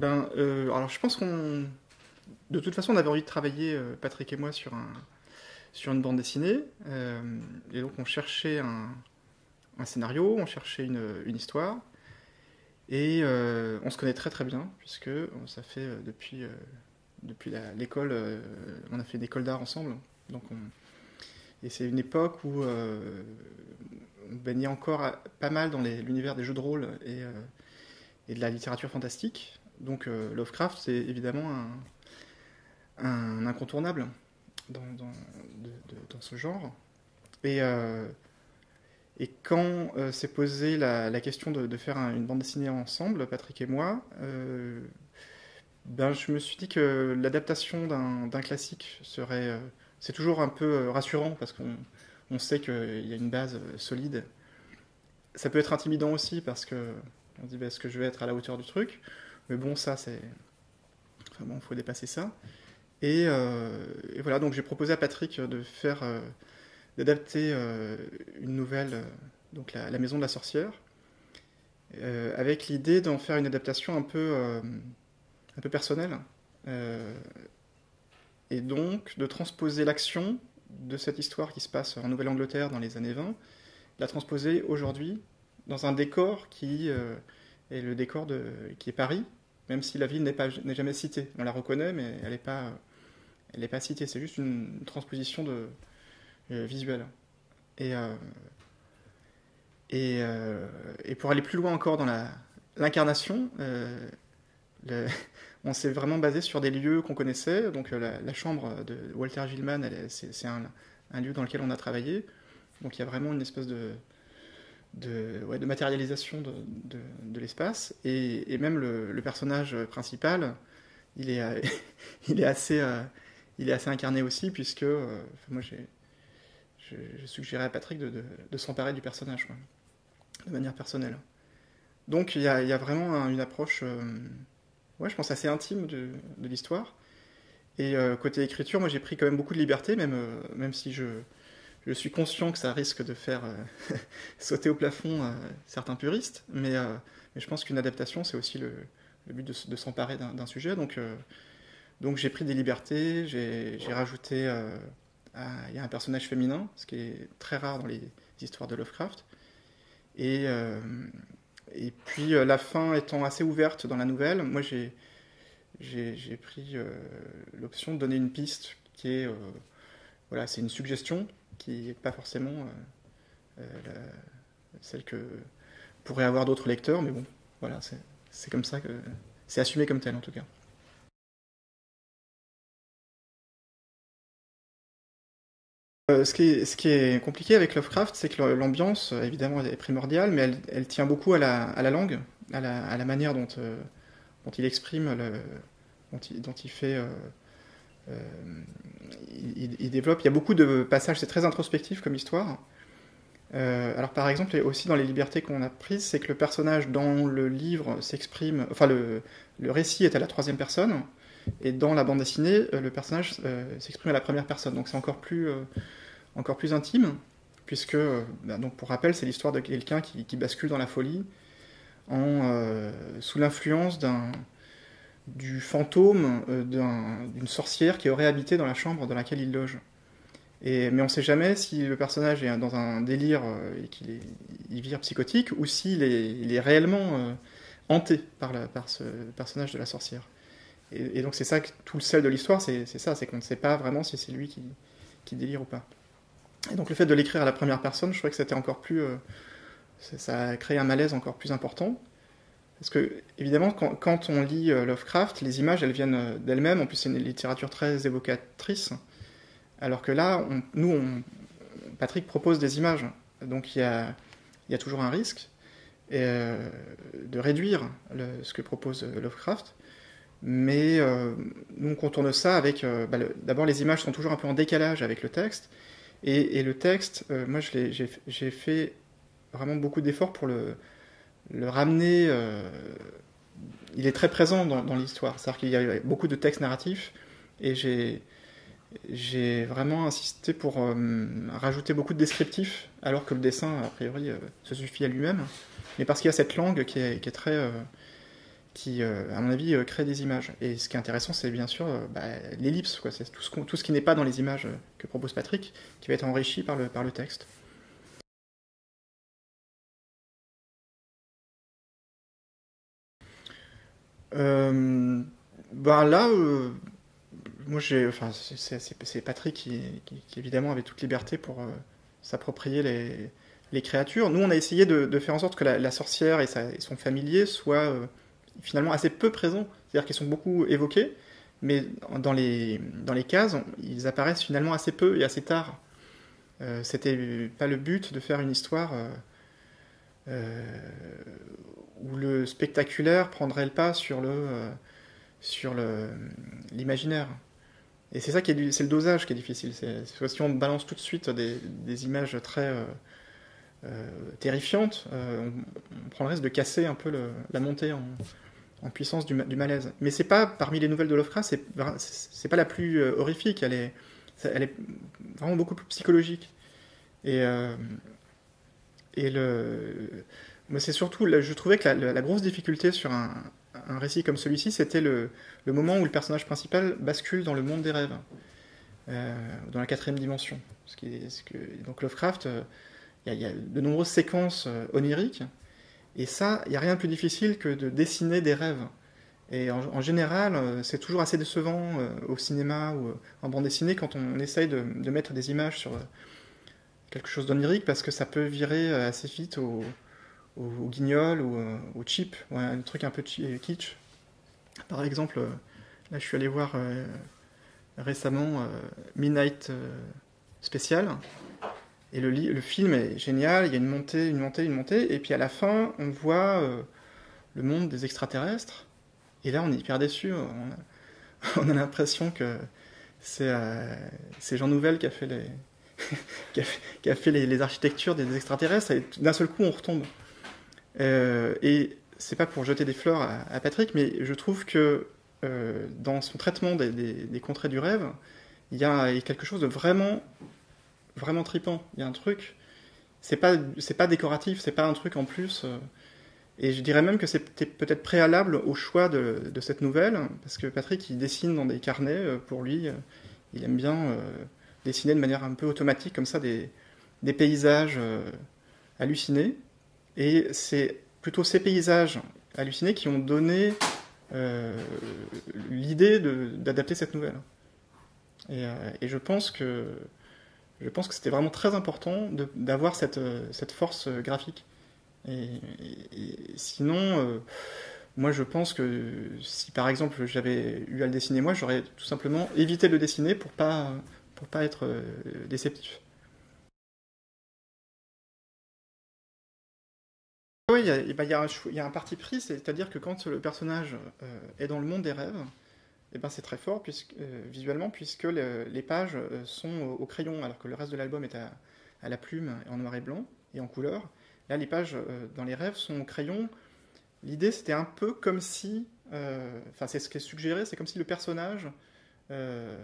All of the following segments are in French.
Alors je pense de toute façon, on avait envie de travailler, Patrick et moi, sur une bande dessinée. Et donc on cherchait un scénario, on cherchait une histoire. Et on se connaît très très bien, puisque ça fait depuis l'école, on a fait une école d'art ensemble. Donc et c'est une époque où on baignait encore pas mal dans l'univers des jeux de rôle et de la littérature fantastique. Donc Lovecraft, c'est évidemment un incontournable dans ce genre. Et, euh, et quand s'est posée la question de faire une bande dessinée ensemble, Patrick et moi, je me suis dit que l'adaptation d'un classique serait... c'est toujours un peu rassurant parce qu'on sait qu'il y a une base solide. Ça peut être intimidant aussi parce que on se dit est-ce que je vais être à la hauteur du truc. Mais bon, ça c'est... Enfin bon, il faut dépasser ça. Et voilà, donc j'ai proposé à Patrick d'adapter une nouvelle, donc la Maison de la Sorcière, avec l'idée d'en faire une adaptation un peu personnelle, euh, et donc de transposer l'action de cette histoire qui se passe en Nouvelle-Angleterre dans les années 20, la transposer aujourd'hui dans un décor qui est le décor qui est Paris, même si la ville n'est jamais citée. On la reconnaît, mais elle n'est pas citée. C'est juste une transposition visuelle. Et, euh, et pour aller plus loin encore dans l'incarnation, le- on s'est vraiment basé sur des lieux qu'on connaissait. Donc la chambre de Walter Gilman, c'est un lieu dans lequel on a travaillé. Donc il y a vraiment une espèce de matérialisation de l'espace. Et même le personnage principal, il est, il est assez, euh, il est assez incarné aussi, puisque moi j'ai suggéré à Patrick de s'emparer du personnage, quoi, de manière personnelle. Donc il y a vraiment une approche, ouais, je pense, assez intime de l'histoire. Et côté écriture, moi j'ai pris quand même beaucoup de liberté, même si je suis conscient que ça risque de faire sauter au plafond certains puristes, mais je pense qu'une adaptation, c'est aussi le but de s'emparer d'un sujet. Donc j'ai pris des libertés, j'ai rajouté... il y a un personnage féminin, ce qui est très rare dans les histoires de Lovecraft. Et, euh, et puis la fin étant assez ouverte dans la nouvelle, moi j'ai pris l'option de donner une piste qui est... voilà, c'est une suggestion qui n'est pas forcément celle que pourraient avoir d'autres lecteurs, mais bon, voilà, c'est comme ça que... C'est assumé comme tel en tout cas. Ce qui est compliqué avec Lovecraft, c'est que l'ambiance, évidemment, est primordiale, mais elle tient beaucoup à la langue, à la manière dont il exprime, dont il fait... euh, il développe. Il y a beaucoup de passages, c'est très introspectif comme histoire. Alors par exemple, et aussi dans les libertés qu'on a prises, c'est que le personnage dans le livre s'exprime... Enfin, le récit est à la troisième personne, et dans la bande dessinée, le personnage s'exprime à la première personne. Donc c'est encore plus intime, puisque, donc pour rappel, c'est l'histoire de quelqu'un qui bascule dans la folie sous l'influence du fantôme d'une sorcière qui aurait habité dans la chambre dans laquelle il loge. Mais on ne sait jamais si le personnage est dans un délire et il vire psychotique, ou s'il il est réellement hanté par ce personnage de la sorcière. Et donc c'est ça que tout le sel de l'histoire, c'est ça, c'est qu'on ne sait pas vraiment si c'est lui qui délire ou pas. Et donc le fait de l'écrire à la première personne, je trouvais que c'était encore plus... ça a créé un malaise encore plus important. Parce que, évidemment, quand on lit Lovecraft, les images, elles viennent d'elles-mêmes. En plus, c'est une littérature très évocatrice. Alors que là, Patrick propose des images. Donc il y a toujours un risque de réduire ce que propose Lovecraft. Mais nous, on contourne ça avec... d'abord, les images sont toujours un peu en décalage avec le texte. Et le texte, moi, j'ai fait vraiment beaucoup d'efforts pour le ramener. Il est très présent dans l'histoire. C'est-à-dire qu'il y a beaucoup de textes narratifs. Et j'ai vraiment insisté pour rajouter beaucoup de descriptifs, alors que le dessin, a priori, se suffit à lui-même. Mais parce qu'il y a cette langue qui est qui, à mon avis, crée des images. Et ce qui est intéressant, c'est bien sûr l'ellipse, quoi. C'est tout ce qui n'est pas dans les images que propose Patrick, qui va être enrichi par le texte. Ben là, moi enfin, c'est Patrick qui, évidemment avait toute liberté pour s'approprier les créatures. Nous, on a essayé de faire en sorte que la sorcière et son familier soient finalement assez peu présents. C'est-à-dire qu'ils sont beaucoup évoqués, mais dans les cases, ils apparaissent finalement assez peu et assez tard. C'était pas le but de faire une histoire euh, où le spectaculaire prendrait le pas sur l'imaginaire. Et c'est ça c'est le dosage qui est difficile. Si on balance tout de suite des images très terrifiantes, on prend le risque de casser un peu la montée en puissance du malaise. Mais c'est pas, parmi les nouvelles de Lovecraft, c'est pas la plus horrifique. Elle est vraiment beaucoup plus psychologique. Et, euh, et mais c'est surtout, je trouvais que la grosse difficulté sur un récit comme celui-ci, c'était le moment où le personnage principal bascule dans le monde des rêves, dans la quatrième dimension. Donc Lovecraft, il y a de nombreuses séquences oniriques, et ça, il n'y a rien de plus difficile que de dessiner des rêves. Et en général, c'est toujours assez décevant au cinéma ou en bande dessinée quand on essaye de mettre des images sur quelque chose d'onirique, parce que ça peut virer assez vite au guignol ou au cheap, ouais, un truc un peu kitsch. Par exemple, là je suis allé voir récemment Midnight Special, et le film est génial, il y a une montée, et puis à la fin on voit le monde des extraterrestres, et là on est hyper déçu, on a l'impression que c'est Jean Nouvel qui a fait qui a fait les architectures des extraterrestres, et d'un seul coup on retombe. Et c'est pas pour jeter des fleurs à Patrick, mais je trouve que dans son traitement des contrées du rêve, il y a quelque chose de vraiment, vraiment trippant. Il y a un truc, c'est pas décoratif, c'est pas un truc en plus. Et je dirais même que c'était peut-être préalable au choix de cette nouvelle, parce que Patrick, il dessine dans des carnets, pour lui, il aime bien dessiner de manière un peu automatique, comme ça, des paysages hallucinés. Et c'est plutôt ces paysages hallucinés qui ont donné l'idée d'adapter cette nouvelle. Et je pense que c'était vraiment très important d'avoir cette force graphique. Et sinon, moi je pense que si par exemple j'avais eu à le dessiner moi, j'aurais tout simplement évité de le dessiner pour pas être déceptif. Oui, il y a un parti pris, c'est-à-dire que quand le personnage est dans le monde des rêves, eh ben c'est très fort visuellement, puisque les pages sont au crayon, alors que le reste de l'album est à la plume, en noir et blanc, et en couleur. Là, les pages dans les rêves sont au crayon. L'idée, c'était un peu comme si, enfin c'est ce qui est suggéré, c'est comme si le personnage, euh,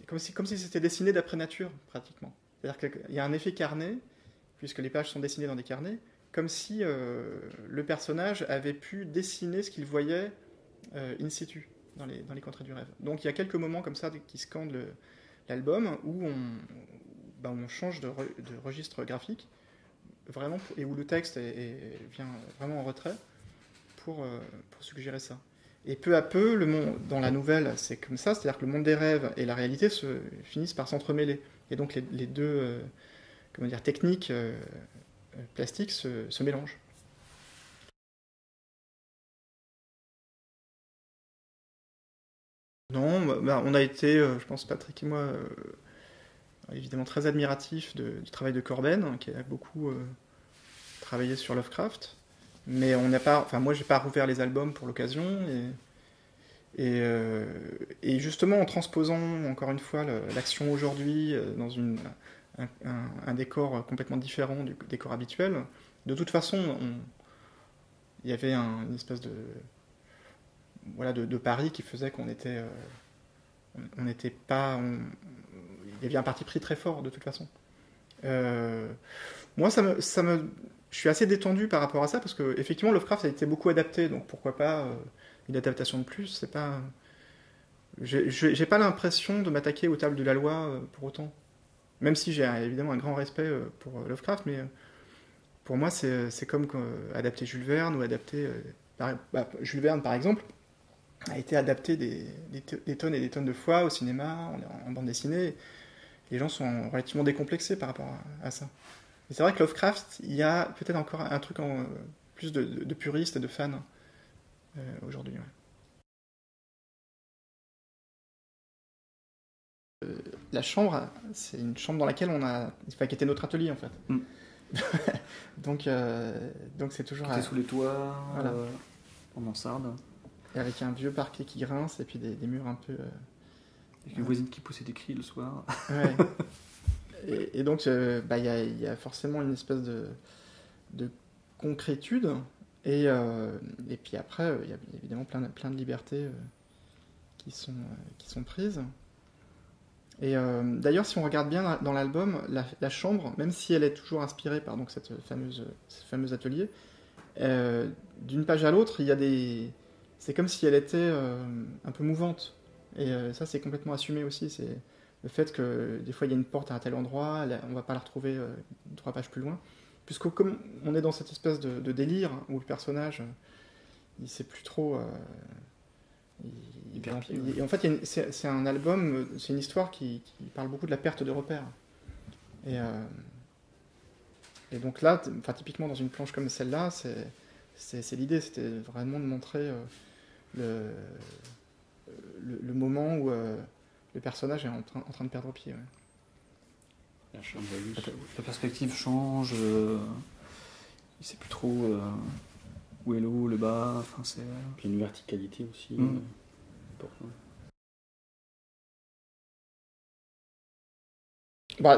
comme si c'était dessiné d'après nature, pratiquement. C'est-à-dire qu'il y a un effet carnet, puisque les pages sont dessinées dans des carnets, comme si le personnage avait pu dessiner ce qu'il voyait in situ, dans les contrées du rêve. Donc il y a quelques moments comme ça qui scandent l'album où on change de registre graphique, vraiment, et où le texte vient vraiment en retrait pour suggérer ça. Et peu à peu, dans la nouvelle, c'est comme ça, c'est-à-dire que le monde des rêves et la réalité finissent par s'entremêler. Et donc les deux comment dire, techniques plastiques se mélangent. Non, on a été, je pense, Patrick et moi, évidemment très admiratifs du travail de Corben, hein, qui a beaucoup travaillé sur Lovecraft. Mais on n'a pas, enfin moi j'ai pas rouvert les albums pour l'occasion, et justement en transposant encore une fois l'action aujourd'hui dans un décor complètement différent du décor habituel, de toute façon il y avait une espèce voilà, de pari qui faisait qu'on était on n'était pas il y avait un parti pris très fort de toute façon. Moi je je suis assez détendu par rapport à ça, parce que effectivement Lovecraft a été beaucoup adapté, donc pourquoi pas une adaptation de plus. C'est pas, j'ai pas l'impression de m'attaquer aux tables de la loi pour autant. Même si j'ai évidemment un grand respect pour Lovecraft, mais pour moi c'est comme adapter Jules Verne ou adapter Jules Verne par exemple a été adapté des tonnes et des tonnes de fois au cinéma, en bande dessinée. Les gens sont relativement décomplexés par rapport à ça. Et c'est vrai que Lovecraft, il y a peut-être encore un truc plus de puristes et de fans aujourd'hui. Ouais. La chambre, c'est une chambre dans laquelle qui était notre atelier en fait. Mm. donc c'est toujours. Qui était sous les toits, voilà. en mansarde. Et avec un vieux parquet qui grince et puis des murs un peu. Avec une voisine qui poussait des cris le soir. Ouais. Et donc, il y a forcément une espèce de concrétude. Et puis après, il y a évidemment plein de libertés qui sont prises. Et d'ailleurs, si on regarde bien dans l'album, la chambre, même si elle est toujours inspirée par donc, ce fameux atelier, d'une page à l'autre, c'est comme si elle était un peu mouvante. Et ça, c'est complètement assumé aussi. C'est le fait que des fois, il y a une porte à un tel endroit, on ne va pas la retrouver 3 pages plus loin. Puisque comme on est dans cette espèce de délire où le personnage, il ne sait plus trop... en fait, c'est un album, c'est une histoire qui parle beaucoup de la perte de repères. Et donc là, typiquement dans une planche comme celle-là, c'est l'idée, c'était vraiment de montrer le moment où le personnage est en train de perdre pied. Ouais. La perspective change, il ne sait plus trop où est le haut, le bas. Puis une verticalité aussi.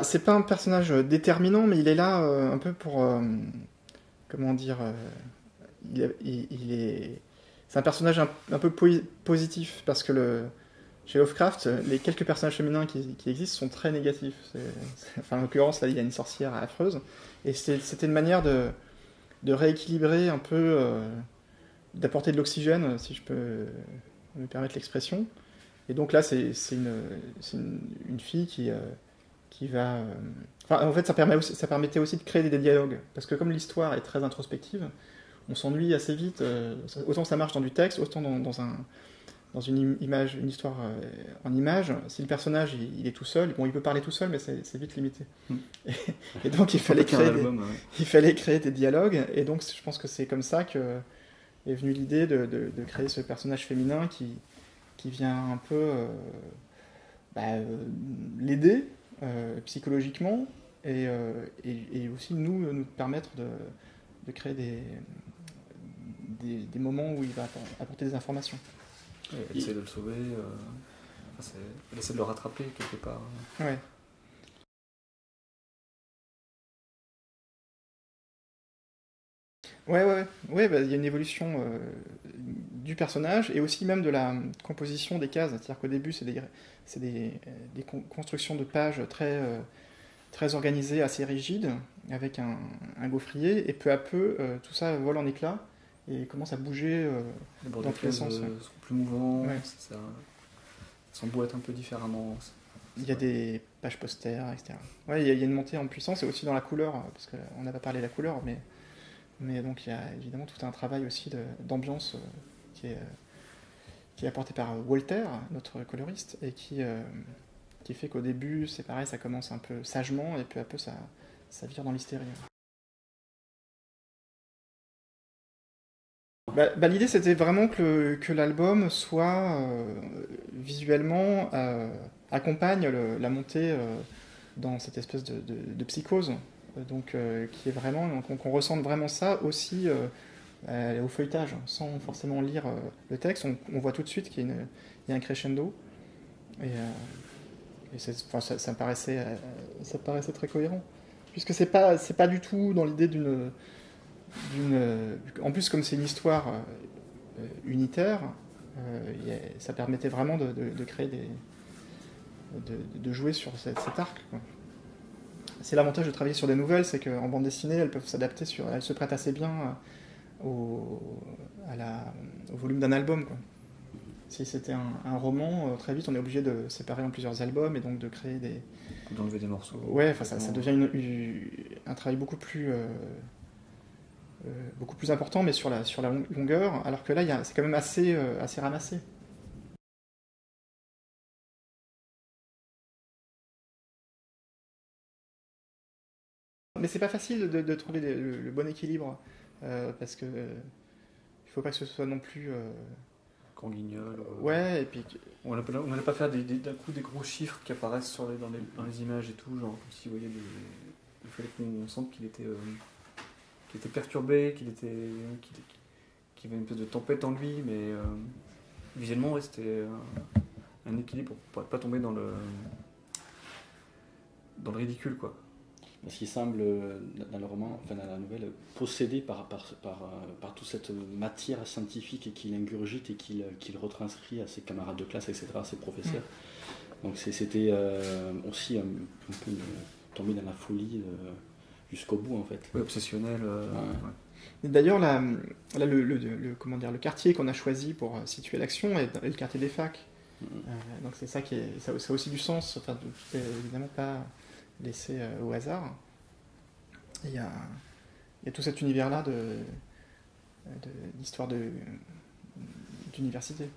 C'est pas un personnage déterminant, mais il est là un peu pour... comment dire c'est un personnage un peu positif, parce que chez Lovecraft, les quelques personnages féminins qui existent sont très négatifs. En l'occurrence, là, il y a une sorcière affreuse. Et c'était une manière de rééquilibrer un peu, d'apporter de l'oxygène, si je peux me permettre l'expression. Et donc là, c'est une fille qui va... en fait, ça permettait aussi de créer des dialogues. Parce que comme l'histoire est très introspective, on s'ennuie assez vite. Autant ça marche dans du texte, autant dans une image, une histoire en image. Si le personnage il est tout seul, il peut parler tout seul, mais c'est vite limité. Et donc il fallait créer des dialogues. Et donc je pense que c'est comme ça que est venue l'idée de créer ce personnage féminin qui vient un peu l'aider psychologiquement et aussi nous permettre de créer des moments où il va apporter des informations. Elle essaie de le sauver, elle essaie de le rattraper quelque part. Ouais. Ouais, il y a une évolution du personnage et aussi même de la composition des cases. C'est-à-dire qu'au début, c'est des constructions de pages très organisées, assez rigides, avec un gaufrier, et peu à peu, tout ça vole en éclats et commence à bouger dans tous les sens. Sont plus mouvants, ça s'emboîte un peu différemment. Il y a des pages posters, etc. Ouais, il y a une montée en puissance, et aussi dans la couleur, parce qu'on n'a pas parlé de la couleur, mais donc il y a évidemment tout un travail aussi d'ambiance qui est apporté par Walter, notre coloriste, et qui fait qu'au début, c'est pareil, ça commence un peu sagement, et peu à peu, ça vire dans l'hystérie. L'idée, c'était vraiment que l'album soit visuellement accompagne la montée dans cette espèce de psychose, donc qui est vraiment qu'on ressente vraiment ça aussi au feuilletage, sans forcément lire le texte. On voit tout de suite qu'il y a un crescendo, et ça me paraissait très cohérent, puisque c'est pas du tout dans l'idée d'une en plus, comme c'est une histoire unitaire, ça permettait vraiment de créer de jouer sur cet arc, quoi. c'est l'avantage de travailler sur des nouvelles, c'est qu'en bande dessinée, elles peuvent s'adapter elles se prêtent assez bien au volume d'un album, quoi. Si c'était un roman, très vite on est obligé de séparer en plusieurs albums et donc de créer des... D'enlever des morceaux. Ouais, enfin ça devient un travail beaucoup plus important, mais sur la longueur, alors que là c'est quand même assez ramassé. Mais c'est pas facile de trouver le bon équilibre, parce que il faut pas que ce soit non plus... Qu'on guignole. Ouais, et puis... On n'allait pas faire d'un coup des gros chiffres qui apparaissent dans les images et tout, genre comme si vous voyez il fallait qu'on sente qu'il était perturbé, qu'il avait une espèce de tempête en lui, mais visuellement, ouais, c'était un équilibre pour ne pas tomber dans le ridicule, quoi. Parce qu'il semble, dans le roman, enfin dans la nouvelle, possédé par toute cette matière scientifique et qu'il ingurgite et qu'il retranscrit à ses camarades de classe, etc., à ses professeurs. Donc c'était aussi un peu tombé dans la folie jusqu'au bout, en fait. Oui, obsessionnel. Ouais. Et d'ailleurs, le quartier qu'on a choisi pour situer l'action est le quartier des facs. Donc c'est ça ça a aussi du sens. Enfin, tout est évidemment pas laissé au hasard. Il y a tout cet univers-là d'histoire d'université.